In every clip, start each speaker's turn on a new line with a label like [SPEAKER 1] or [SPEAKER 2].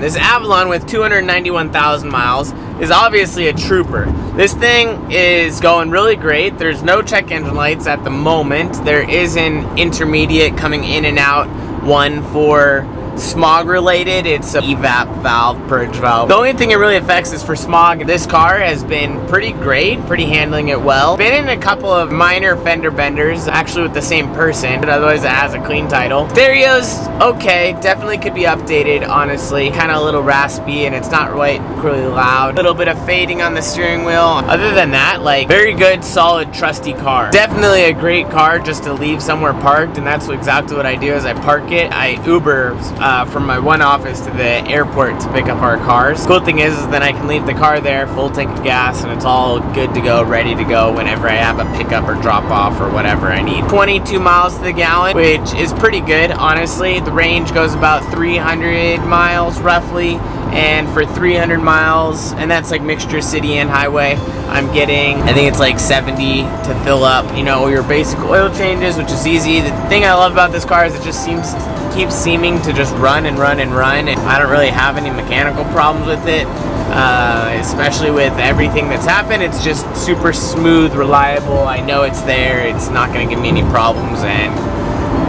[SPEAKER 1] This Avalon with 291,000 miles is obviously a trooper. This thing is going really great. There's no check engine lights at the moment. There is an intermediate coming in and out, one for smog related. It's a evap valve, purge valve. The only thing it really affects is for smog. This car has been pretty great, pretty handling it well. Been in a couple of minor fender benders, actually with the same person, but otherwise it has a clean title. Stereo's okay, definitely could be updated, honestly. Kind of a little raspy and it's not really loud. A little bit of fading on the steering wheel. Other than that, like, very good, solid, trusty car. Definitely a great car just to leave somewhere parked, and that's exactly what I do is I park it. I Uber from my one office to the airport to pick up our cars. Cool thing is then I can leave the car there, full tank of gas, and it's all good to go, ready to go whenever I have a pickup or drop off or whatever I need. 22 miles to the gallon, which is pretty good, honestly. The range goes about 300 miles roughly, and for 300 miles, and that's like mixture city and highway, I'm getting, I think it's like 70 to fill up, you know, your basic oil changes, which is easy. The thing I love about this car is it just keeps seeming to just run and run and run, and I don't really have any mechanical problems with it, especially with everything that's happened. It's just super smooth, reliable. I know it's there. It's not going to give me any problems, and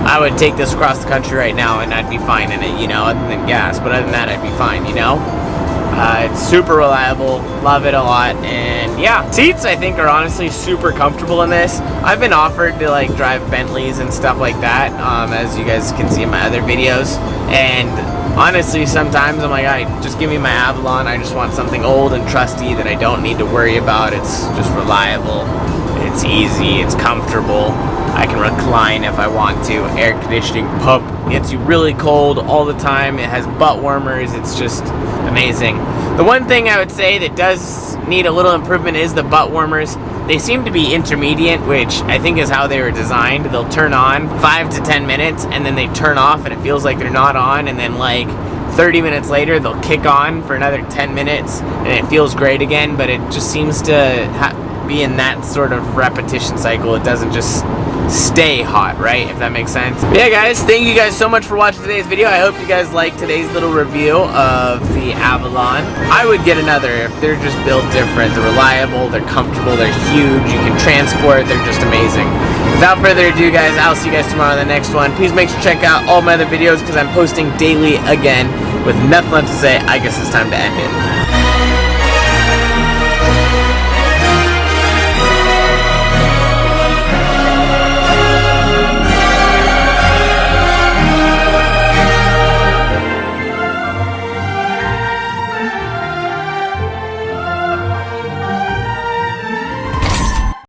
[SPEAKER 1] I would take this across the country right now and I'd be fine in it, you know, other than gas, but other than that I'd be fine, you know. It's super reliable, love it a lot, and yeah, seats I think are honestly super comfortable in this. I've been offered to like drive Bentleys and stuff like that, as you guys can see in my other videos, and honestly sometimes I'm like, just give me my Avalon. I just want something old and trusty that I don't need to worry about. It's just reliable, it's easy, it's comfortable. I can recline if I want to. Air conditioning pump gets you really cold all the time. It has butt warmers. It's just amazing. The one thing I would say that does need a little improvement is the butt warmers. They seem to be intermediate, which I think is how they were designed. They'll turn on 5 to 10 minutes and then they turn off and it feels like they're not on, and then like 30 minutes later they'll kick on for another 10 minutes and it feels great again, but it just seems to be in that sort of repetition cycle. It doesn't just stay hot, right? If that makes sense. But yeah, guys, thank you guys so much for watching today's video. I hope you guys liked today's little review of the Avalon. I would get another if they're just built different. They're reliable, they're comfortable, they're huge, you can transport, they're just amazing. Without further ado, guys, I'll see you guys tomorrow on the next one. Please make sure to check out all my other videos because I'm posting daily again. With nothing left to say, I guess it's time to end it.